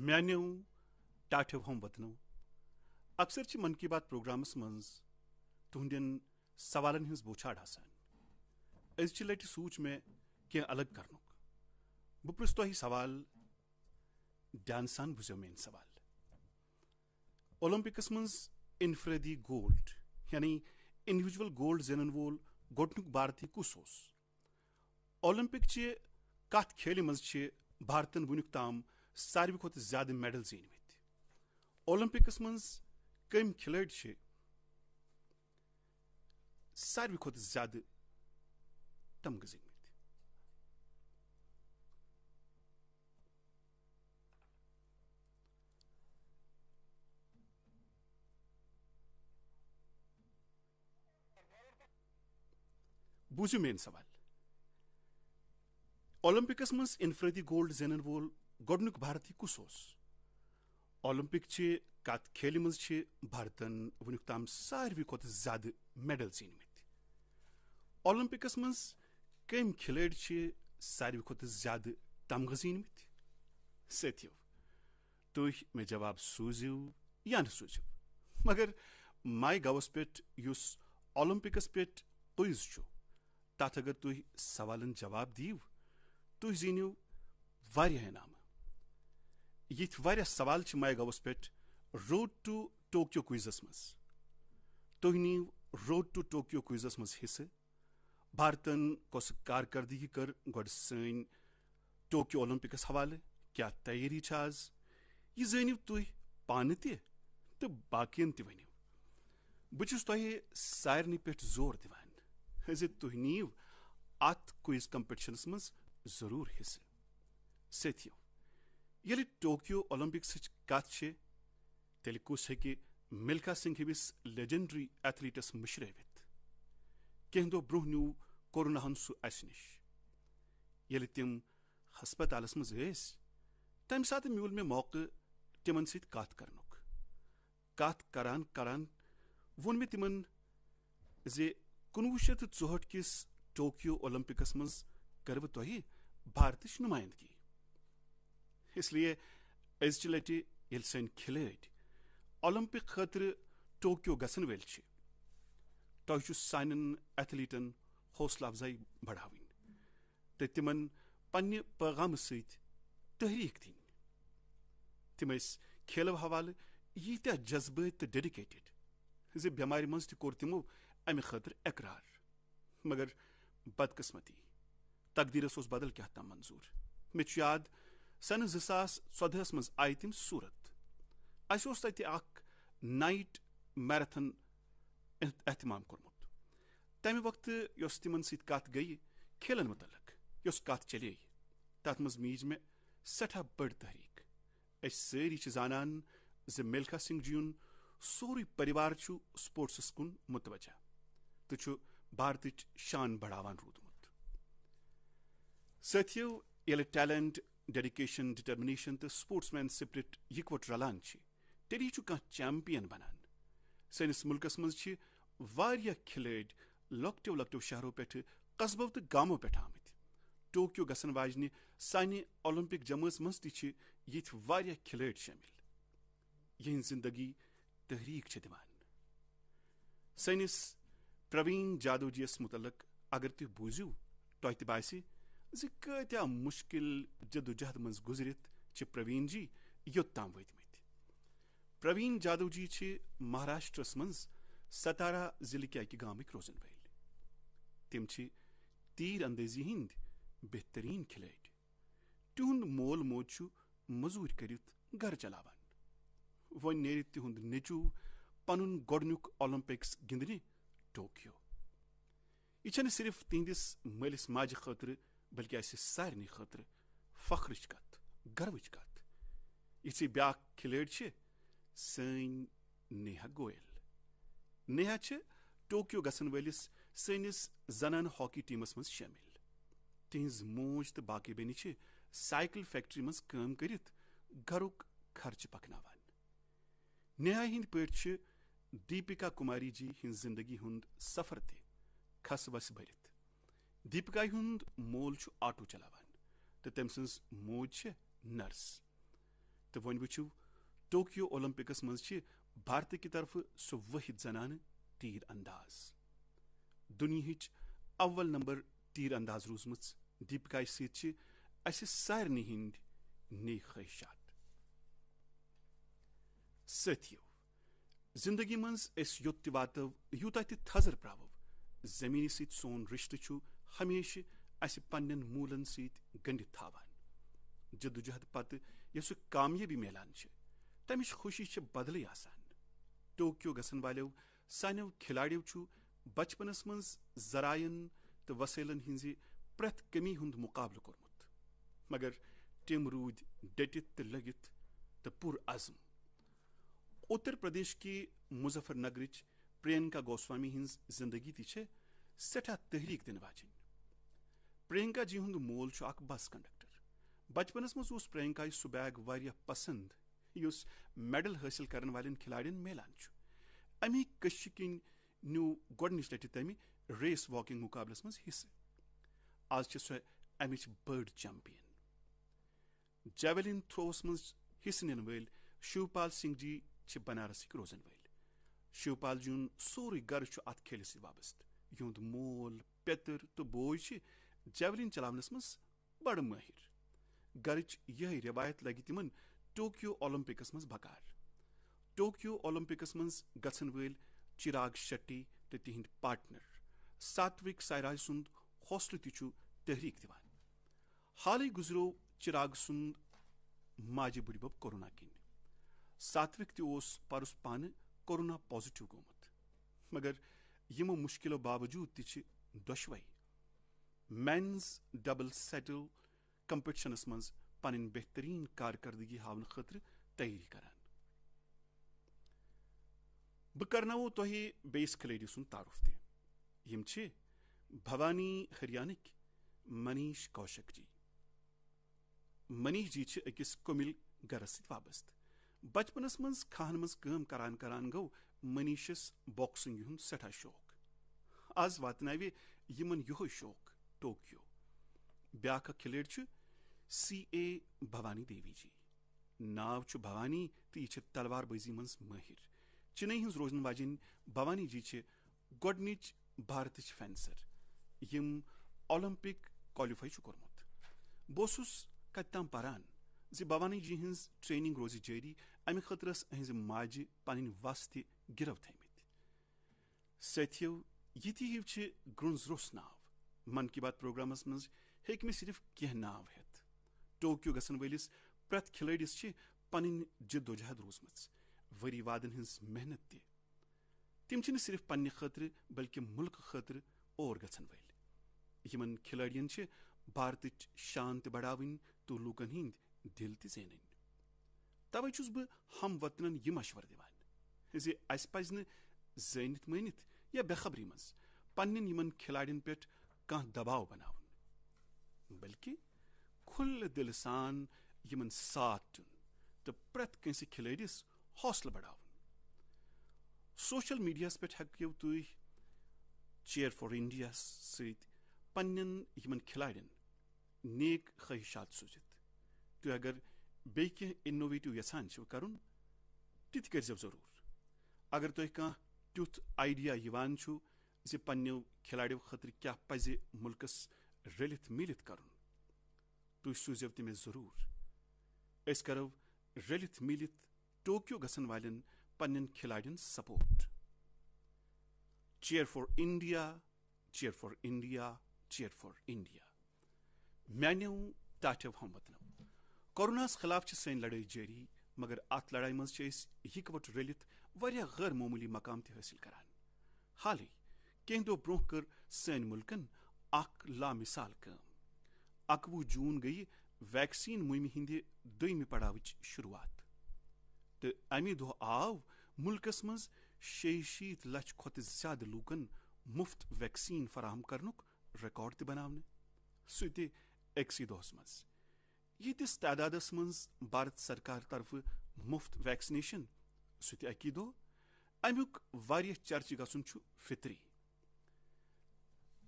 میانیو ٹاٹھو ہم وطنو اکثر چھ من کی بات پروگرامس مز تہندین سوالن ہز بوچھاڑ آسان أزچہ لٹہ سوچ مے کی الگ کرنک بہ پرژھ تہ سوال دھیان سان بوزو میون سوال اولمپکس مز انفرادی گولڈ یعنی انڈیویجول گولڈ زینن وول گۄڈنیُک بھارتی کس اوس اولمپک چہ کتھ کھیلہ مز چھ بھارتن ونیک تام ساروی کھۄتہٕ زیادٕ میڈل زیٖنۍ مٕتۍ اولمپکس مز کم کھلٲڑۍ چھ ساروی کھۄتہٕ زیادٕ تمغہٕ زیٖنۍ مٕتۍ بوٗزِو میٲنۍ سوال اولمپکس مز انفرادی گولڈ زینن وول گۄڈنیُک بھارتی کس اوس اولمپک چہ کتھ کھیلہ مز چھ بھارتن ونیک تام ساروی کھۄتہٕ زیادٕ میڈل زیٖنۍ مٕتۍ اولمپکس مز کم کھلٲڑۍ چھ ساروی کھۄتہٕ زیادٕ تمغہٕ زیٖنۍ مٕتۍ سٲتھیو تُہۍ مےٚ جواب سوٗزِو یا نہٕ سوٗزِو مگر ماے گوَس پٮ۪ٹھ یُس اولمپکس پٮ۪ٹھ کوئز چھُ تتھ اگر تُہۍ سوالن جواب دِیِو تُہۍ زیٖنِو واریاہ انعامہٕ یِتھ واریاہ سوال چھ ماے گوَس پٮ۪ٹھ روڈ ٹو ٹوکیو کوئزس مز تُہۍ نِیِو روڈ ٹو ٹوکیو کوئزس مز حصہٕ بھارتن کۄس کارکردگی کٔر گۄڈٕ سٲنۍ ٹوکیو اولمپکس حوالہٕ کیٛاہ تیٲری چھِ آز یہ زٲنِو تُہۍ پانہٕ تہِ تہٕ باقین تہِ ؤنِو بہٕ چھُس تۄہہِ سارنٕے پٮ۪ٹھ زور دِوان زِ تُہۍ نِیِو اتھ کوئز کمپٹشنس مز ضروٗر حصہٕ سٲتھیو ییٚلہِ ٹوکیو اولمپکسٕچ کتھ چھِ تیٚلہِ کُس ہیٚکہِ ملکھا سنگھ ہِوِس لیجنڈری ایتھلیٹس مٔشرٲوِتھ کینٛہہ دۄہ برونٛہہ نیوٗ کوروناہن سُہ اسہِ نِش ییٚلہِ تِم ہسپتالس منٛز ٲسۍ تمہِ ساتہٕ میوٗل مےٚ موقعہٕ تِمن سۭتۍ کتھ کرنُک کتھ کران کران ووٚن مےٚ تِمن زِ 1964 کِس ٹوکیو اولمپکس منٛز کٔروٕ تۄہہِ بھارتٕچ نُمایندگی اس لیے أزچہِ لٹہِ ییٚلہِ سٲنۍ کھلٲڑۍ اولمپک خٲطرٕ ٹوکیو گژھن وٲلۍ چھِ تۄہہِ چھُ سانٮ۪ن ایتھلیٹن حوصلہٕ افزٲیی بڑھاوٕنۍ تہٕ تِمن پننہِ پیغامہٕ سۭتۍ تحریٖک دِنۍ تِم ٲسۍ کھیلو حوالہٕ ییٖتیٛاہ جذبٲتۍ تہٕ ڈیڈِکیٹڈ زِ بٮ۪مارِ منٛز تہِ کوٚر تِمو امہِ خٲطرٕ اقرار مگر بدقسمتی تقدیٖرس اوس بدل کیٛاہ تام منظوٗر مےٚ چھُ یاد سنہٕ 2014 منٛز آیہِ تِم صوٗرت اسہِ اوس تتہِ اکھ نایٹ میراتھن اہتمام کوٚرمُت تمہِ وقتہٕ یۄس تِمن سۭتۍ کتھ گٔیہِ کھیلن متعلق یۄس کتھ چلے تتھ منٛز میٖج مےٚ سٮ۪ٹھاہ بٔڑ تحریٖک أسۍ سٲری چھِ زانان زِ ملکھا سنگھ جی یُن سورُے پریوار چھُ سپورٹسس کُن متوجہ تہٕ چھُ بھارتٕچ شان بڑھاوان روٗدمُت سٲتھیو ییٚلہِ ٹیلنٹ ڈیڈیکیشن ڈٹرمنیشن تہٕ سپورٹس مین سپرٹ یِکوٹہٕ رلان چھِ تیٚلی چھُ کانٛہہ چیمپین بنان سٲنِس مُلکس منٛز چھِ واریاہ کھلٲڑۍ لۄکٹیو لۄکٹیو شہرو پٮ۪ٹھٕ قصبو تہٕ گامو پٮ۪ٹھ آمٕتۍ ٹوکیو گژھن واجنہِ سانہِ اولمپک جمٲژ منٛز تہِ چھِ یِتھۍ واریاہ کھلٲڑۍ شٲمِل یِہنٛز زندگی تحریٖک چھِ دِوان سٲنِس پرویٖن جادو جی یس متعلق اگر تُہۍ بوٗزِو تۄہہِ تہِ باسہِ زِ کۭتیاہ مُشکل جدوجہد منٛز گُزرِتھ چھِ پرویٖن جی یوٚتام وٲتمٕتۍ پرویٖن جادو جی چھِ مہاراشٹرس منٛز ستارا ضلعہٕ کہِ اکہِ گامٕکۍ روزن وٲلۍ تِم چھِ تیٖر اندٲزی ہٕنٛدۍ بہتریٖن کھلٲڑۍ تِہُنٛد مول موج چھُ موٚزوٗرۍ کٔرِتھ گرٕ چلاوان وۄنۍ نیرِ تِہُنٛد نیٚچوٗ پنُن گۄڈنیُک اولمپکس گِنٛدنہِ ٹوکیو یہ چھنہٕ صرف تہنٛدِس مٲلِس ماجہِ خٲطرٕ بلکہ اسہِ سارنٕے خٲطرٕ فخرٕچ کتھ گروٕچ کتھ یِژھٕے بیٛاکھ کھلٲڑۍ چھِ سٲنۍ نیہا گویل نیہا چھِ ٹوکیو گژھن وٲلِس سٲنِس زنانہٕ ہاکی ٹیٖمس منٛز شٲمِل تِہنٛز موج تہٕ باقٕے بیٚنہِ چھِ سایکل فیکٹری منٛز کٲم کٔرِتھ گرُک خرچہٕ پکناوان نیہا ہٕنٛدۍ پٲٹھۍ چھِ دیپکا کُماری جی ہٕنٛز زندگی ہُنٛد سفر تہِ کھس وس بٔرِتھ دیپکا ہُنٛد مول چھُ آٹو چلاوان تہٕ تٔمۍ سٕنٛز موج چھِ نرس تو ون وچو ٹوکیو اولمپکس مز بھارت کی طرف سہ واحد زنانہ تیر انداز دنیاہچ اول نمبر تیر انداز روزم دیپکا ست اس سارنی ہند نیک خواہشات. ساتھیو زندگی مز اس یوت واتو یوتہ تہ تھزر پراو زمین ست سون رشتہ ہمیشہ اس پنن مولن ست گنڈت تھاوان. جدوجہد پتہ یس کامیابی میلان تمچ خوشی بدلے آسان. ٹوکیو گژھن والو سانیو کھلاڑیو بچپنس مز ذرائعن تو وسائلن ہنز پریت کمی ہند مقابلہ کورمت مگر تم رود ڈٹت تو لگت تو پر عزم. اتر پردیش کی مظفر نگرچ پرینکا گوسوامی ہنز زندگی تہ سٹھا تحریک دن واجن. پرینکا جی ہند مول اخ بس کنڈکٹر. بچپنس مز پرینکا سہ بیگ واریاہ پسند یس میڈل حاصل کرن والن کھلاڑین میلان. امی کش کن نیو گۄڈنچ لٹہ تمہ ریس واکنگ مقابلس مز حصہ. آز سہ امچ بڑ چیمپئن. جیولن تھروس مز حصہ نن ول شیوپال سنگھ جی بنارسک روزن ول. شیوپال جن سوری گر ات کھیلس ست وابستہ. یہند مول پیتر تو بوے جیولن چلاونس مز بڑ ماہر. گرچ یہ روایت لگہ تمن ٹوکیو اولمپکس مز بکار. ٹوکیو اولمپکس مز گھن ول چراغ شیٹی تو تہند پارٹنر ساتوک ساراج سند حوصلہ تہ تحریک دیوان. حالی گزرو چراغ سند ماجہ بڑبب کورونا کن. ساتوک تہ پرس پانہ کورونا پازیٹو گومت مگر یمو مشکلو باوجود تہ دشوے مینز ڈبل سیٹل کمپٹیشنس مز پن بہترین کارکردگی ہاؤن خاطر تیاری کران. بہ کرنو تہ بیس کھلاڑی سن تعارف تہ. یم بھوانی ہریانک منیش کوشک جی. منیش جی اکس کمل گرس ست وابستہ. بچپنس مز کھہن مز کام کران کران گو منیشس باکسنگ ہند سٹھا شوق. آز واتناوِ یمن یہ شوق ٹوکیو. بیاکھ کھلٲڑۍ سی اے بھوانی دیوی جی. ناو بھوانی تو یہ تلوار بازی مز ماہر. چنئی ہز روزن واجن بھوانی جی گۄڈنچ بھارتچ فینسر یم اولمپک کوالیفائی کورمت. بہٕ کت تام پران زِ بھوانی جی ہز ٹریننگ روز جاری. امہ خاطر اہز ماجہ پن وس تہ گرو تھمت. ساتھیو یہ ہیو گرنز روٚس ناو. من کی بات پروگرامس مز ہیٚکہِ مےٚ صرف کینٛہہ ناو ہیتھ. ٹوکیو گژھن ولس پرٛٮ۪تھ کھلٲڑس پنٕنۍ جدوجہد روزمٕژ ؤری وادن ہٕنٛز محنت تہ. تم چھنہٕ صرف پننہ خٲطرٕ بلکہ ملک خٲطرٕ اور گژھن ول. یمن کھلاڑین بھارتچ شان تہ بڑاوٕنۍ تو لوکن ہند دل تہ زینٕنۍ. توے چھس بہ ہم وطنن یہ مشورٕ دِوان زِ اسہ پزِ نہٕ زٲنِتھ مٲنِتھ یا بے خبری مز پننٮ۪ن یمن کھلاڑین پٮ۪ٹھ کانٛہہ دباو بناوُن بلکہ کھلہٕ دلہٕ سان یمن ساتھ دیُن تہٕ پرٛٮ۪تھ کٲنٛسہِ کھلٲڑِس حوصلہٕ بڑاوُن. سوشل میڈیاہس پٮ۪ٹھ ہیٚکِو تُہۍ چیئر فار انڈیا سۭتۍ پننٮ۪ن یمن کھلاڑین نیک خواہشات سوزتھ. تُہۍ اگر بیٚیہِ کینٛہہ انوویٹو یژھان چھِو کرُن تِتہِ کٔرزیٚو ضروٗر. اگر تۄہہِ کانٛہہ تیُتھ آیڈیا یِوان چھُ زِ پننیو کھلاڑیو خٲطرٕ کیٛاہ پزِ ملکس رٔلِتھ میٖلِتھ کرُن تُہۍ سوٗزیو تہِ مےٚ ضروٗر. أسۍ کرو رٔلِتھ میٖلِتھ ٹوکیو گژھن والٮ۪ن پننٮ۪ن کھلاڑین support. Cheer for India, cheer for India, cheer for India. میانیو ٹاٹھیو ہم وطنو، کوروناہس خلاف سٲنۍ لڑٲے جٲری مگر اتھ لڑائی مز اِکوٹ رٔلِتھ واریاہ غیر معمولی مقام تہ حٲصل کران. حالے کینٛہہ دۄہ برونٛہہ کٔر سٲنۍ ملکن اکھ لامثال کٲم. 21 جوٗن گٔیہِ ویکسیٖن مُہِمہِ ہِنٛدِ دوٚیمہِ پڑاوٕچ شروٗعات تہٕ امہِ دۄہ آو ملکس منٛز 66 لچھ کھۄتہٕ زیادٕ لوٗکن مفت ویکسیٖن فراہم کرنُک ریکارڈ تہِ بناونہٕ. سُہ تہِ أکسٕے دۄہس منٛز. ییٖتِس تعدادس منٛز بھارت سرکار طرفہٕ مفت ویکسنیشن سُہ تہِ اکی دۄہ. امیُک واریاہ چرچہِ گژھُن چھُ فطری.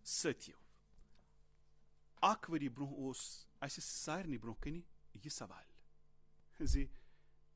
ساتھیو اکھ ؤری برونٛہہ اوس اسہِ سارنٕے برونٛہہ کنہِ یہِ سوال زِ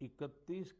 31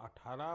18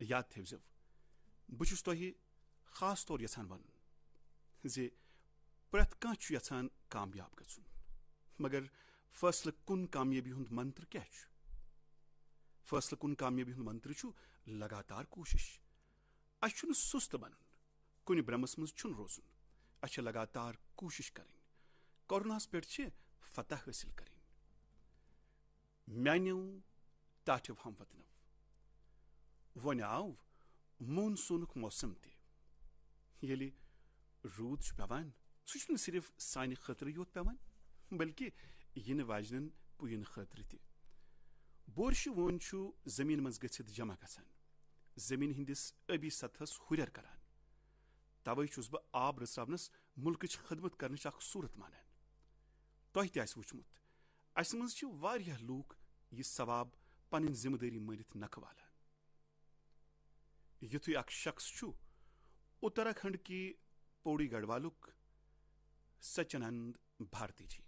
یاد تھٲوزیو بہٕ چھُس تۄہہِ خاص طور یژھان ونُن زِ پرٛٮ۪تھ کانٛہہ چھُ یژھان کامیاب گژھُن مگر فٲصلہٕ کُن کامیٲبی ہُنٛد منتر کیٛاہ چھُ؟ فٲصلہٕ کُن کامیٲبی ہُنٛد منتر چھُ لگاتار کوٗشش. اَسہِ چھُنہٕ سُست بنُن، کُنہِ برٛمس منٛز چھُنہٕ روزُن، اَسہِ چھِ لگاتار کوٗشش کرٕنۍ، کوروناہس پٮ۪ٹھ چھِ فتح حٲصِل کرٕنۍ. میانیو ٹاٹھیو ہم وطنو، وۄنۍ آو مونسوٗنُک موسم تہِ. ییٚلہِ روٗد چھُ پیوان سُہ چھُنہٕ صرف سانہِ خٲطرٕ یوت پیوان بلکہِ یِنہٕ واجنٮ۪ن پُیَن خٲطرٕ تہِ. بورشہِ وون چھُ زٔمیٖن منٛز گٔژھِتھ جمع گژھان، زٔمیٖن ہٕنٛدِس ٲبی سطحس ہُرٮ۪ر کران. توے چھُس بہٕ آب رژاونس مُلکٕچ خدمت کرنٕچ اکھ صوٗرت مانان. تۄہہِ تہِ آسہِ وٕچھمُت اسہِ منٛز چھِ واریاہ لوٗکھ یہِ ثواب پنٕنۍ ذمہٕ دٲری مٲنِتھ نکھٕ والان. یُتھُے اکھ شخص چھُ اتراکھنڈ کی پوڑی گڑھوالُک سچنند بھارتی جی.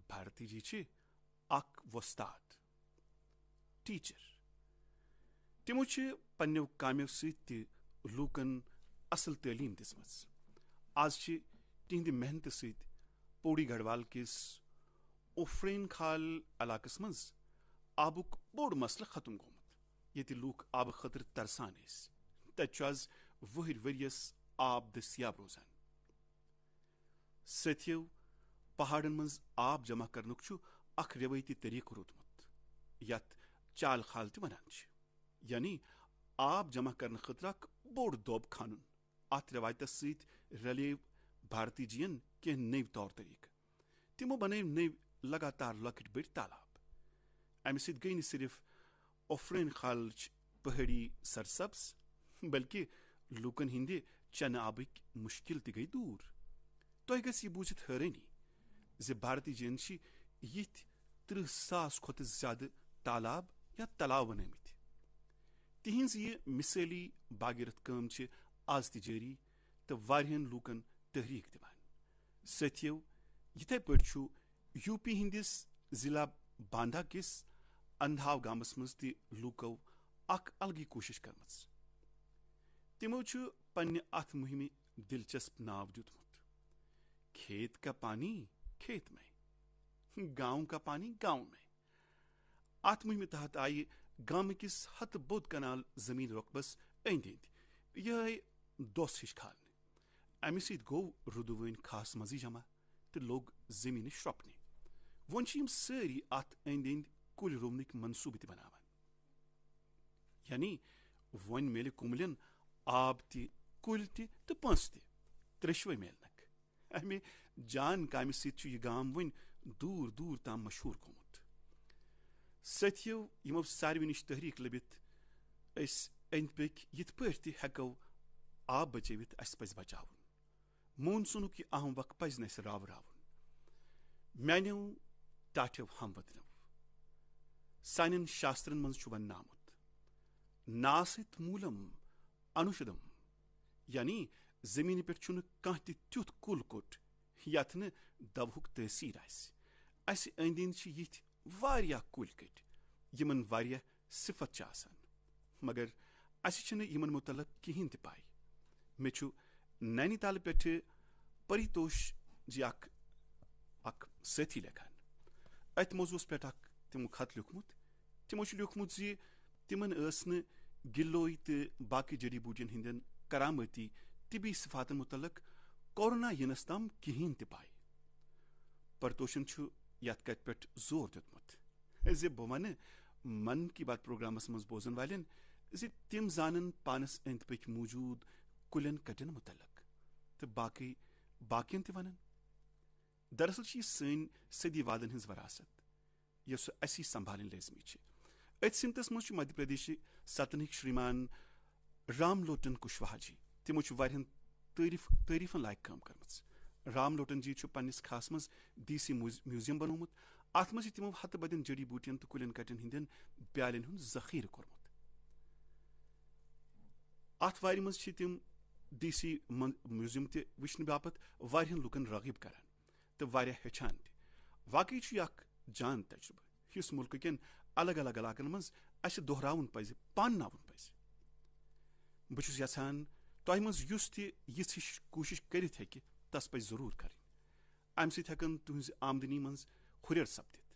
بھارتی جی چھِ اکھ وۄستاد، ٹیٖچر. تِمو چھِ پننٮ۪و کامیو سۭتۍ تہِ لوٗکن اصل تعلیٖم دِژمٕژ. آز چھِ تِہنٛدِ محنتہٕ سۭتۍ پوڑی گڑھوال کِس اوفرین کھال علاقس منٛز آبُک بوٚڑ مسلہٕ ختم گوٚمُت. ییٚتہِ لوٗکھ آبہٕ خٲطرٕ ترسان ٲسۍ، تتہِ چھُ آز وٕہٕرۍ ؤرۍیس آب دٔستیاب روزان. سٲتھیو، پہاڑن منٛز آب جمع کرنُک چھُ اکھ ریوٲیتی طریقہٕ روٗدمُت یتھ چال خال تہِ ونان چھِ، یعنی آب جمع کرنہٕ خٲطرٕ اکھ بوٚڑ دوب کھنُن. اتھ رٮ۪وایتس سۭتۍ رلیٚیہِ بھارتی جین کینٛہہ نٔوۍ طور طٔریٖقہٕ. تِمو بنٲوۍ نٔوۍ لگاتار لۄکٕٹۍ بٔڑۍ تالاب. امہِ سۭتۍ گٔیہِ نہٕ صرف اوفرین خالٕچ پہٲڑی سرسبز بلکہِ لوٗکن ہٕنٛدِ چنہٕ آبٕکۍ مُشکل تہِ گٔیہِ دوٗر. تۄہہِ گژھِ یہِ بوٗزِتھ حٲرٲنی زِ بھارتی جین چھِ یِتھۍ 30,000 کھۄتہٕ زیادٕ تالاب یا تلاو بنٲومٕتۍ. تِہنٛز یہِ مثٲلی باگیرت کٲم چھِ آز تہِ جٲری تہٕ واریاہن لوٗکن تحریٖک دِوان. سٲتھیو، یِتھے پٲٹھۍ چھُ یوٗ پی ہٕنٛدِس ضلع باندھا کِس اندھاو گامس منٛز تہِ لوٗکو اکھ الگٕے کوٗشش کٔرمٕژ. تِمو چھُ پننہِ اتھ مُہِمہِ دلچسپ ناو دیُتمُت کھیت کا پانی کھیت میں، گاؤں کا پانی گاؤں میں. اتھ مُہِمہِ تحت آیہِ گامٕکِس 100 بوٚد کنال زمیٖن رۄقبس أنٛدۍ أنٛدۍ یِہے دوٚس ہِش کھالنہِ. امہِ سۭتۍ گوٚو روٗدٕ خاص مزٕ جمع تہٕ لوٚگ زمیٖنہِ شرٛوپنہِ. وۄنۍ چھِ یِم سٲری اتھ أنٛدۍ أنٛدۍ کُلۍ رُونٕکۍ منصوٗبہٕ تہِ بناوان. یعنی وۄنۍ میلہِ کُملٮ۪ن آب تہِ، کُلۍ تہِ تہٕ پونٛسہٕ تہِ، ترٛیشوے میلنکھ. امہِ جان کامہِ سۭتۍ چھُ یہِ گام وۄنۍ دوٗر دوٗر تام مشہوٗر گوٚمُت. سٲتھیو، یِمو ساروٕے نِش تحریٖک لٔبِتھ أسۍ أنٛدۍ پٔکۍ یِتھ پٲٹھۍ تہِ ہٮ۪کو آب بچٲوِتھ اَسہِ پزِ بچاوُن. مونسوٗنُک یہِ اہم وق پزِ نہٕ اَسہِ راوٕراوُن. میانیو ٹاٹھیو ہم وطنو، سانٮ۪ن شاسترن منٛز چھُ وننہٕ آمُت ناست موٗلم انوشدم، یعنی زمیٖنہِ پٮ۪ٹھ چھُنہٕ کانٛہہ تہِ تیُتھ کُل کوٚٹ یتھ نہٕ دوہُک تٲثیٖر آسہِ. اسہِ أنٛدۍ أنٛدۍ چھِ یِتھۍ واریاہ کُلۍ کٔٹۍ یِمن واریاہ صفت چھِ آسان، مگر اسہِ چھِنہٕ یِمن متعلق کِہینۍ تہِ پاے. مےٚ چھُ نینی تال پٮ۪ٹھٕ پریتوش جی اکھ سٲتھی لیکھان. اتھ موضوعس پٮ۪ٹھ اکھ تِمو خط لیوٗکھمُت. تِمو چھُ لیوٗکھمُت زِ تِمن ٲس نہٕ گِلوے تہٕ باقٕے جڑی بوٗٹین ہٕنٛدٮ۪ن کرامٲتی طبی صفاتن متعلق کورونا یِنس تام کِہینۍ تہِ پاے. پرتوشن چھُ یتھ کتھِ پٮ۪ٹھ زور دیُتمُت زِ بہٕ ونہٕ من کی بات پروگرامس منٛز بوزن والٮ۪ن زِ تِم زانن پانس أنٛدۍ پٔکۍ موٗجوٗد کُلٮ۪ن کٹٮ۪ن متعلق تہٕ باقین تہِ ونن. دراصل چھِ یہِ سٲنۍ صدی وادن ہٕنٛز وراثت یۄسہٕ اسی سمبھالٕنۍ لٲزمی چھِ. أتھۍ سمتس منٛز چھُ مدھیہ پردیشہِ ستنٕکۍ شریمان رام لوٹن کشواہا جی. تِمو چھُ واریاہن تعریٖفن لایق کٲم کٔرمٕژ. رام لوٹن جی چھُ پننِس کھاہس منٛز دیسی میوٗزیم بنوومُت. اتھ منٛز چھِ تِمو ہتہٕ بٔدین جڑی بوٗٹین تہٕ کُلٮ۪ن کٹٮ۪ن ہٕنٛدٮ۪ن پیالن ہُنٛد ذخیرٕ کوٚرمُت. اتھ وارِ منٛز چھِ تِم دیسی میوٗزیم تہِ وٕچھنہٕ باپتھ واریاہن لُکن رٲغِب کران تہٕ واریاہ ہیٚچھان تہِ. واقعی چھُ یہِ اکھ جان تجربہٕ یُس مُلکہٕ کٮ۪ن الگ الگ علاقن منٛز اسہِ دۄہراوُن پزِ پانناوُن پزِ بہٕ چھُس یژھان تۄہہِ منٛز یُس تہِ یِژھ ہِش کوٗشِش کٔرِتھ ہیٚکہِ تس پزِ ضروٗر کرٕنۍ امہِ سۭتۍ ہٮ۪کن تُہنٛزِ آمدنی منٛز ہُرٮ۪ر سپدِتھ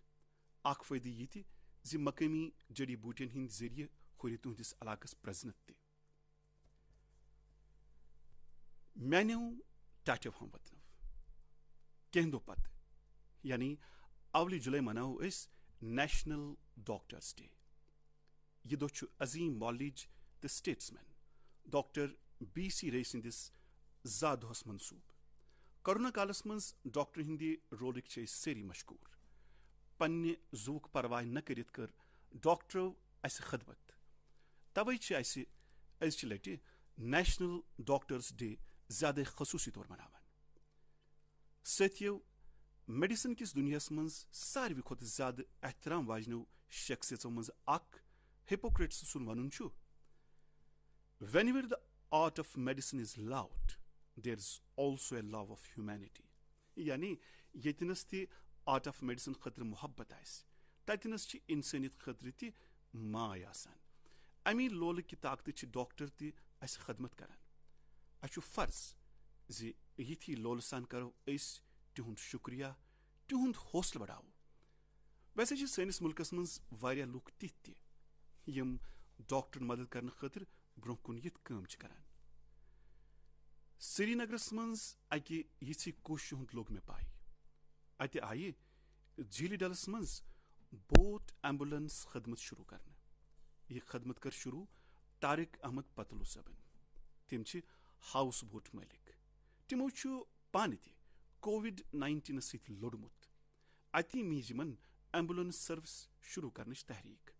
اکھ فٲیدٕ یہِ تہِ زِ مقٲمی جڑی بوٗٹین ہٕنٛدۍ ذٔریعہٕ ہُرِ تُہنٛدِس علاقس پرٛزنت تہِ میانیو ٹاٹیو ہم وطنو کینٛہہ دۄہ پتہٕ یعنی اولہِ جُلاے مناوو أسۍ نیشنل ڈاکٹرس ڈے یہِ دۄہ چھُ عظیٖم معالج تہٕ سٹیٹسمین ڈاکٹر بی سی رے سٕنٛدِس زا دۄہس منسوٗب کورونا کالس منٛز ڈاکٹر ہٕنٛدِ رولٕکۍ چھِ أسۍ سٲری مشکوٗر پننہِ زُوُک پرواے نہ کٔرِتھ کٔر ڈاکٹرو اسہِ خدمت توے چھِ اسہِ أزچہِ لٹہِ نیشنل ڈاکٹرس ڈے زیادٕ خصوٗصی طور مناوان سٲتھیو میڈیسن کِس دُنیاہس منٛز ساروی کھۄتہٕ زیادٕ احترام واجنیو شخصیژو منٛز اکھ ہپوکریٹس سُنٛد ونُن چھُ whenever the art of medicine is loved there is also a love of humanity یعنی ییٚتنس تہِ آرٹ آف میڈِسن خٲطرٕ محبت آسہِ تتنس چھِ انسٲنیت خٲطرٕ تہِ ماے آسان امی لولہٕ کہِ طاقتہٕ چھِ ڈاکٹر تہِ اسہِ خدمت کران اسہِ چھُ فرض زِ یِتھی لولہٕ سان کرو أسۍ تِہُنٛد شُکریہ تِہُنٛد حوصلہٕ بڑاوو ویسے چھِ سٲنِس مُلکس منٛز واریاہ لُکھ تِتھۍ تہِ یِم ڈاکٹرن مدد کرنہٕ خٲطرٕ برونٛہہ کُن یِتھ کٲم چھِ کران سری نگرس منٛز اکہِ یِژھٕے کوٗششہِ ہُنٛد لوٚگ مےٚ پاے اتہِ آیہِ جھیٖلہِ ڈلس منٛز بوٹ ایمبولینس خدمت شروٗع کرنہٕ یہِ خدمت کٔر شروٗع طارق احمد پتلو صٲبن تِم چھِ ہاوُس بوٹ مٲلِک تِمو چھُ پانہٕ تہِ کووِڈ-19 سۭتۍ لوٚڑمُت اتی میٖج یِمن ایمبولینس سٔروِس شروٗع کرنٕچ تحریٖک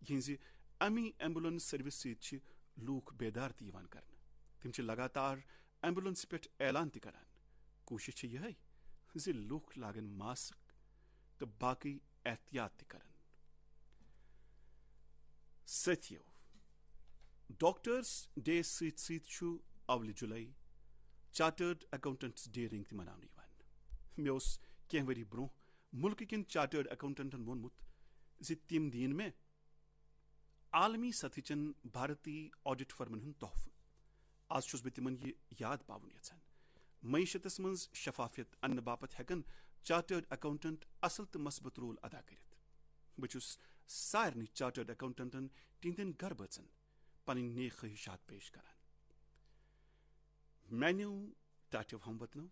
یِہنٛزِ امی ایمبولینس سٔروِس سۭتۍ چھِ لوٗکھ بیدار تہِ یِوان کرنہٕ تِم چھِ لگاتار ایمبولینسہِ پٮ۪ٹھ اعلان تہِ کران کوٗشش چھِ یِہے زِ لوٗکھ لاگن ماسک تہٕ باقٕے احتِیاط تہِ کرن سٲتھیو ڈاکٹرس ڈے سۭتۍ سۭتۍ چھُ اولہِ جُلاے چارٹٲرڈ اکاؤنٹنٹس ڈے رنٛگۍ تہِ مناونہٕ یِوان مےٚ اوس کینٛہہ ؤری برونٛہہ مُلکہٕ کٮ۪ن چارٹٲرڈ اکاؤنٹنٹن ووٚنمُت زِ تِم دِیِن مےٚ عالمی سطحٕچن بھارتی آڈٹ فرمن ہُنٛد تحفہٕ آز چھُس بہٕ تِمن یہِ یاد پاوُن یژھان معیشتس منٛز شفافیت اننہٕ باپتھ ہٮ۪کن چارٹٲرڈ اکاؤنٹنٹ اصل تہٕ مثبت رول ادا کٔرِتھ بہٕ چھُس سارنٕے چارٹٲرڈ اکاؤنٹنٹن تِہنٛدٮ۪ن گرٕ بٲژن پنٕنۍ نیک خٲہِشات پیش کران میانیو ٹاٹھیو ہم وطنو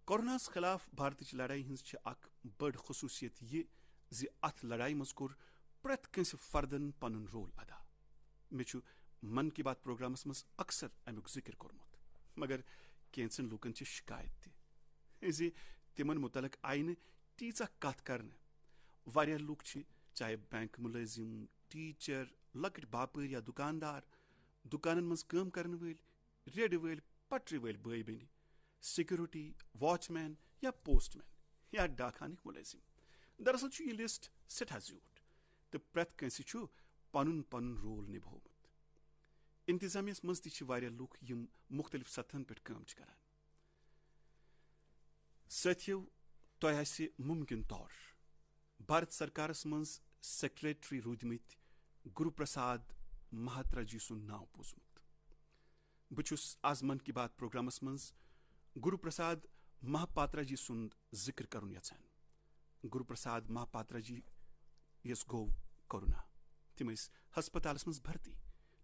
کوروناہس خلاف بھارتٕچ لڑٲے ہٕنٛز چھِ اکھ بٔڑ خصوٗصیت یہِ زِ اتھ لڑایہِ منٛز کوٚر پرٛٮ۪تھ کٲنٛسہِ فردن پنُن رول ادا مےٚ چھُ من کی بات پروگرامس منٛز اکثر امیُک ذِکر کوٚرمُت مگر کینٛژن لوٗکن چھِ شکایت تہِ زِ تِمن مُتعلق آیہِ نہٕ تیٖژاہ کتھ کرنہٕ واریاہ لُکھ چھِ چاہے بینک مُلٲزِم ٹیٖچر لۄکٕٹۍ باپٲرۍ یا دُکاندار دُکانن منٛز کٲم کرن وٲلۍ ریڈٕ وٲلۍ پٹرِ وٲلۍ بٲے بیٚنہِ سیکورٹی واچ مین یا پوسٹ مین یا ڈاکخانٕکۍ مُلٲزِم دراصل چھُ یہِ لسٹ سٮ۪ٹھاہ زیوٗٹھ تہٕ پرٛٮ۪تھ کٲنٛسہِ چھُ پنُن پنُن رول نِبوومُت انتظامیہس منٛز تہِ چھِ واریاہ لُکھ یِم مختلف سطحن پٮ۪ٹھ کٲم چھِ کران سٲتھیو تۄہہِ آسہِ مُمکِن طور بھارت سرکارس منٛز سیکریٹری روٗدمٕتۍ گُروٗ پرساد مہاترا جی سُنٛد ناو بوٗزمُت بہٕ چھُس آز من کی بات پروگرامس منٛز گُروٗ پرساد مہاپاترا جی سُنٛد ذِکر کرُن یژھان گُروٗ پرساد مہاپاترا جی یس گوٚو کورونا تِم ٲسۍ ہسپتالس منٛز بھرتی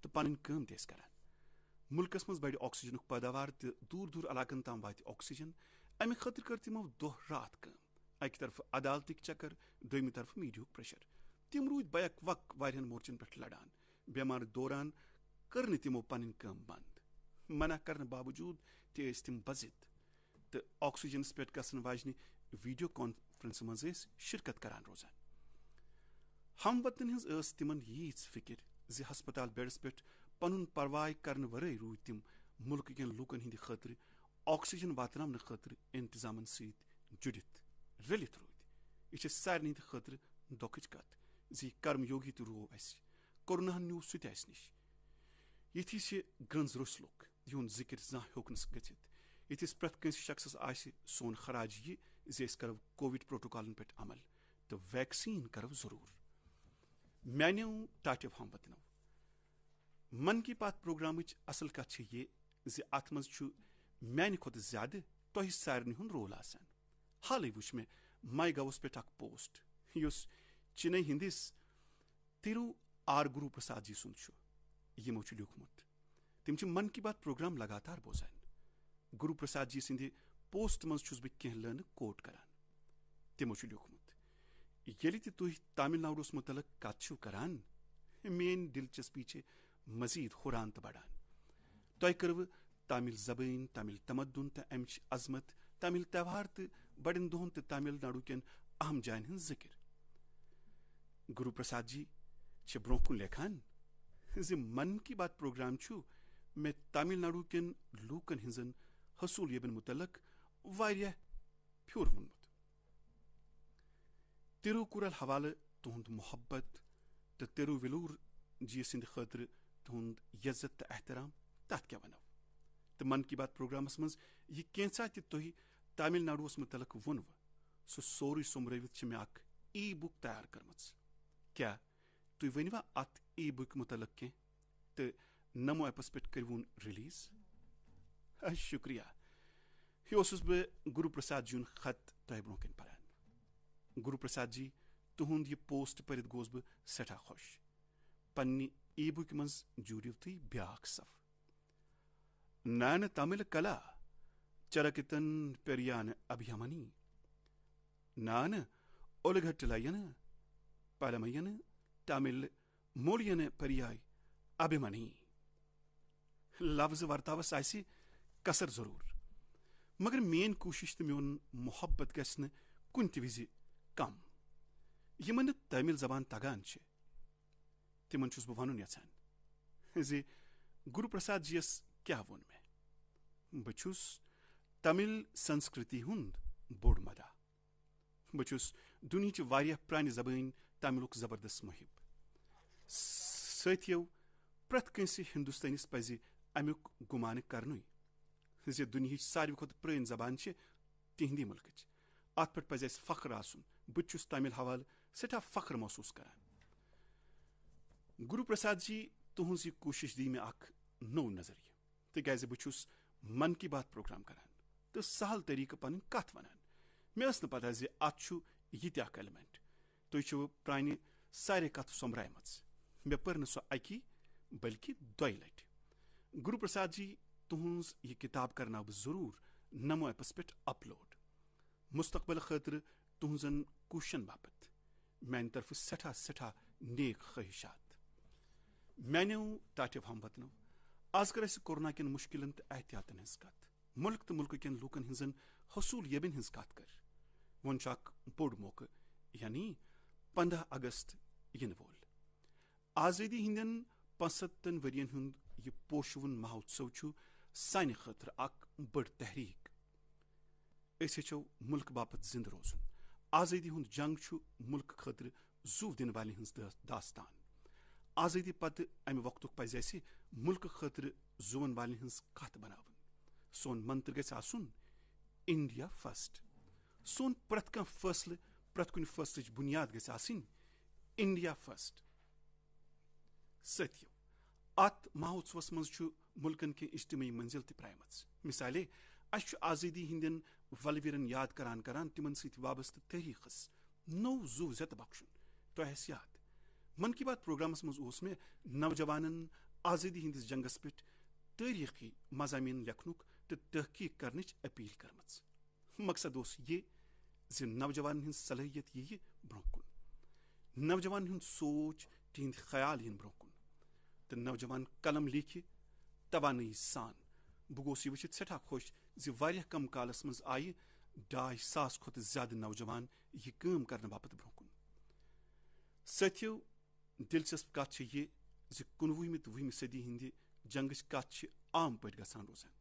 تہٕ پنٕنۍ کٲم تہِ ٲسۍ کران مُلکس منٛز بڑِ آکسیجنُک پیداوار تہٕ دوٗر دوٗر علاقن تام واتہِ آکسیجن امہِ خٲطرٕ کٔر تِمو دۄہ راتھ کٲم اکہِ طرفہٕ عدالتٕکۍ چکر دوٚیمہِ طرفہٕ میڈیاہُک پریشر تِم روٗدۍ بیک وق واریاہن مورچن پٮ۪ٹھ لڑان بٮ۪مارِ دوران کٔر نہٕ تِمو پنٕنۍ کٲم بنٛد منع کرنہٕ باوجوٗد تہِ ٲسۍ تِم بضِد تہٕ آکسیجنس پٮ۪ٹھ گژھن واجنہِ ویڈیو کانفرنسہِ منٛز ٲسۍ شرکت کران روزان ہم وطنن ہٕنٛز ٲس تِمن ییٖژ فِکر زِ ہسپتال بیڈس پٮ۪ٹھ پنُن پرواے کرنہٕ ورٲے روٗدۍ تِم مُلکہٕ کٮ۪ن لوٗکن ہٕنٛدِ خٲطرٕ آکسیجن واتناونہٕ خٲطرٕ انتظامن سۭتۍ جُڑِتھ رٔلِتھ روٗدۍ یہِ چھِ سارنٕے ہٕنٛدِ خٲطرٕ دۄکھٕچ کتھ زِ یہِ کرم یوگی تہِ روو اسہِ کوروناہن نیوٗ سُہ تہِ اسہِ نِش یِتھی چھِ گرٛنٛز روٚس لُکھ یِہُنٛد ذِکر زانٛہہ ہیوٚک نہٕ گٔژھِتھ یِتھِس پرٛٮ۪تھ کٲنٛسہِ شخصس آسہِ سون خراج یہِ زِ أسۍ کرو کووِڈ پروٹوکالن پٮ۪ٹھ عمل تہٕ ویکسیٖن کرو ضروٗر میانیو ٹاٹو ہم وطنو من کی بات پروگرامچ اصل کت یہ زِ اتھ منٛز چھُ میانہِ کھۄتہٕ زیادٕ تۄہہِ سارنٕے ہُنٛد رول آسان. حالٕے وٕچھ مےٚ ماے گوَس پٮ۪ٹھ اکھ پوسٹ یُس چنئی ہندِس تھیرو آر گرو پرساد جی سُنٛد چھُ. یِمو چھُ لیوٗکھمُت تِم چھِ من کی بات پروگرام لگاتار بوزان. گرو پرساد جی سٕنٛدِ پوسٹ منٛز چھُس بہٕ کینٛہہ لٲنہٕ کوٹ کران. تِمو چھُ لیوٗکھمُت ییٚلہِ تہِ تُہۍ تامل ناڈوَس متعلق کتھ چھِو کران میٲنۍ دلچسپی چھِ مزید ہُران تہٕ بڑان. تۄہہِ کٔروٕ تامل زبٲنۍ، تامل تمدُن تہٕ امِچ عظمت، تامل تہوار تہٕ بڑٮ۪ن دۄہن تہٕ تامل ناڈو کٮ۪ن اہم جاین ہٕنٛز ذکر. گرو پرساد جی چھِ برونٛہہ کُن لیکھان زِ من کی بات پروگرام چھُ مےٚ تامل ناڈو کٮ۪ن لوٗکن ہٕنٛزن حصوٗلیابن متعلق واریاہ پھیوٚر ووٚنمُت. تروکورل حوالہٕ تُہُنٛد محبت تہٕ ترویلور جی سٕنٛدِ خٲطرٕ تُہُنٛد عزت تہٕ احترام تتھ کیٛاہ ونو. تہٕ من کی بات پروگرامس منٛز یہِ کینٛژھا تہِ تۄہہِ تامل ناڈوَس متعلق ووٚنوٕ سُہ سورُے سوٚمرٲوِتھ چھِ مےٚ اکھ ای بُک تیار کٔرمٕژ. کیٛاہ تُہۍ ؤنوا اتھ ای بُک متعلق کینٛہہ تہٕ نمو ایپس پٮ۪ٹھ کٔرۍوُن ریلیز؟ شُکریہ. یہِ اوسُس بہٕ گرو پرساد جی یُن خط تۄہہِ برونٛہہ کَنۍ پران. گرو پرساد جی تُہُنٛد یہِ پوسٹ پٔرِتھ گوس بہٕ سٮ۪ٹھاہ خۄش. پننہِ ای بُکہِ منٛز جوٗڑِو تُہۍ بیٛاکھ صف. نانہٕ تامل کلا چرکتن پیریانہٕ ابھیمنی نانہٕ اولگھٹلینہٕ پلمینہٕ تامل مولینہٕ پریاے ابھیمنی. لفظ ورتاوس آسہِ کثر ضروٗر مگر میٲنۍ کوٗشش تہٕ میون محبت گژھِ نہٕ کُنہِ تہِ وِزِ کم. یِمن نہٕ تامل زبان تگان چھِ تِمن چھُس بہٕ ونُن یژھان زِ گرو پرساد جی یس کیٛاہ ووٚن مےٚ. بہٕ چھُس تامل سنسکرتی ہُنٛد بوٚڑ مداح. بہٕ چھُس دُنہِچہِ واریاہ پرانہِ زبٲنۍ تاملُک زبردست محب. سٲتھیو پرٛٮ۪تھ کٲنٛسہِ ہندوستٲنِس پزِ امیُک گُمانہٕ کرنُے زِ دُنہِچ ساروی کھۄتہٕ پرٲنۍ زبان چھِ تِہنٛدی مُلکٕچ. اتھ پٮ۪ٹھ پزِ اسہِ فخر آسُن. بہٕ تہِ چھُس تامل حوالہٕ سٮ۪ٹھاہ فخر محسوٗس کران. گرو پرساد جی تُہنٛز یہِ کوٗشش دی مےٚ اکھ نوٚو نظریہ تِکیٛازِ بہٕ چھُس من کی بات پروگرام کران تہٕ سہل طریقہٕ پنٕنۍ کتھ ونان. مےٚ ٲس نہٕ پتہ زِ اتھ چھُ یہِ تہِ اکھ ایلمنٹ. تُہۍ چھِو پرانہِ سارے کتھٕ سوٚمبرایمژٕ. مےٚ پٔر نہٕ سۄ اکی بلکہِ دۄیہِ لٹہِ. گرو پرساد جی تُہنٛز یہِ کِتاب کرناو بہٕ ضروٗر نمو ایپس پٮ۪ٹھ اپلوڈ. مستقبل خٲطرٕ تُہنٛزن کوٗششن باپتھ میانہِ طرفہٕ سٮ۪ٹھاہ سٮ۪ٹھاہ نیک خٲہِشات. میانیو ٹاٹو ہم وطنو آز کر اسہِ کورونا کٮ۪ن مُشکِلن تہٕ احتِیاطن ہٕنٛز کتھ. مُلک تہٕ مُلکہٕ کٮ۪ن لوٗکن ہٕنٛزن حصوٗلیابن ہٕنٛز کتھ کر. وۄنۍ چھُ اکھ بوٚڑ موقعہٕ یعنی 15 اگست یِنہٕ وول. آزٲدی ہٕنٛدٮ۪ن 75 ؤرین ہُنٛد یہِ پوشوُن مہوتسو چھُ سانہِ خٲطرٕ اکھ بٔڑ تحریٖک. أسۍ ہیٚچھو مُلکہٕ باپتھ زِندٕ روزُن. آزٲدی ہُنٛد جنگ چھُ مُلکہٕ خٲطرٕ زُو دِنہٕ والٮ۪ن ہٕنٛز داستان. آزٲدی پتہٕ امہِ وقتُک پزِ اسہِ مُلکہٕ خٲطرٕ زُوَن والٮ۪ن ہٕنٛز کتھ بناوٕنۍ. سون منتر گژھِ آسُن انڈیا فسٹ. سون پرٛٮ۪تھ کانٛہہ فٲصلہٕ پرٛٮ۪تھ کُنہِ فٲصلٕچ بُنیاد گژھِ آسٕنۍ انڈیا فسٹ. سٲتھیو اتھ مہوتسوس منٛز چھُ مُلکن کینٛہہ اجتمٲعی منزِل تہِ پرٛایمژ. مثالے اسہِ چھُ آزٲدی ہٕنٛدٮ۪ن ولویرن یاد کران تِمن سۭتۍ وابستہٕ تٲریٖخس نوٚو زُو زٮ۪تہٕ بخشُن. تۄہہِ آسہِ یاد من کی بات پروگرامس منٛز اوس مےٚ نوجوانن آزٲدی ہٕنٛدِس جنگس پٮ۪ٹھ تٲریٖخی مضامین لیکھنُک تہٕ تحقیق کرنٕچ اپیل کٔرمٕژ. مقصد اوس یہِ زِ نوجوانن ہٕنٛز صلٲحیت یِیہِ برونٛہہ کُن. نوجوانن ہُنٛد سونچ تِہنٛدۍ خیال یِن برونٛہہ کُن تہٕ نوجوان قلم لیکھِ توانٲیی سان. بہٕ گوس یہِ وٕچھِتھ سٮ۪ٹھاہ خۄش زِ واریاہ کم کالس منٛز آیہِ 2,500 کھۄتہٕ زیادٕ نوجوان یہِ کٲم کرنہٕ باپتھ برونٛہہ کُن. سٲتھیو دلچسپ کتھ چھِ یہِ زِ 19وِمہِ تہٕ 20مہِ صدی ہٕنٛدِ جنگٕچ کتھ چھِ عام پٲٹھۍ گژھان روزان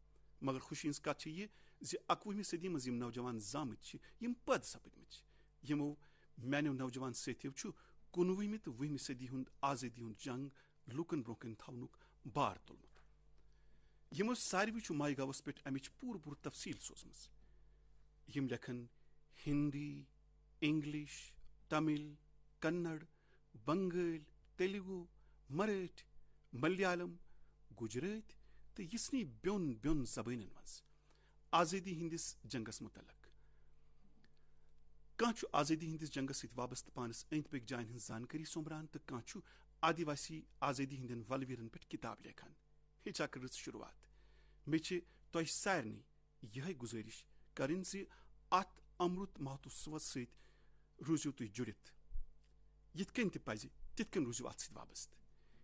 مگر خوشی ہٕنٛز کتھ چھِ یہِ زِ 21وِمہِ صدی منٛز یِم نوجوان زامٕتۍ چھِ یِم پٲدٕ سپٕدمٕتۍ چھِ یِمو میانیو نوجوان سٲتھیو چھُ 19وِمہِ تہٕ 20مہِ صدی ہُنٛد آزٲدی ہُنٛد جنگ لوٗکن برونٛہہ کَنۍ تھاونُک بار تُلمُت. یِمو ساروٕے چھُ ماے گوَس پٮ۪ٹھ امِچ پوٗرٕ تفصیٖل سوزمٕژ. یِم لیکھن ہندی، انگلش، تامل، کنڑ، بنگٲلۍ، تیلگو مرٹھ ملیالم گجرات تو یسنی بیون بیون زبان مز آزادی ہندس جنگس متعلق کان آزادی ہندس جنگس ست وابستہ پانس اند پک جائن ہن زانکاری سومبران تو کان آدیواسی آزادی ہندین ولویرن پہ کتاب لیکھان ہچا کر شروعات مے تہ سارنی یہ گزارش کریں ات امرت مہوتسو ست روزو تھی جڑت یت کن تہ پزِ تت کن روزو ات ست وابستہ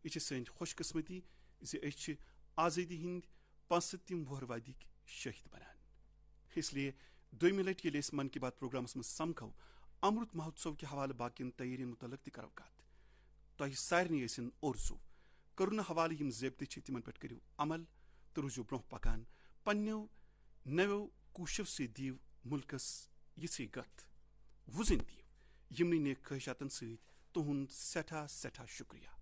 یہ سن خوش قسمتی زی آزادی ہند 75 وہروادی شہید بنان اس لیے دویمہ لٹہ یل من کی بات پروگرامس من سمکھو امرت مہوتسو کے حوالہ باقین تیارین متعلق تہ کرو کت تہ سارنی ٲسِن اورزو کرونا حوالہ یم ضابطہ تمن پہ کرو عمل تو روزو برو پکان پنو نوو کوششو سی دیو ملکس یژھی گت وزن دیو یمنی نیک خواہشاتن ست تہند سٹھا سٹھا شکریہ.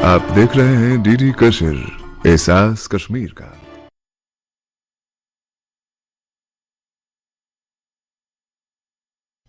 آپ دیکھ رہے ہیں ڈی ڈی کشر، احساس کشمیر کا.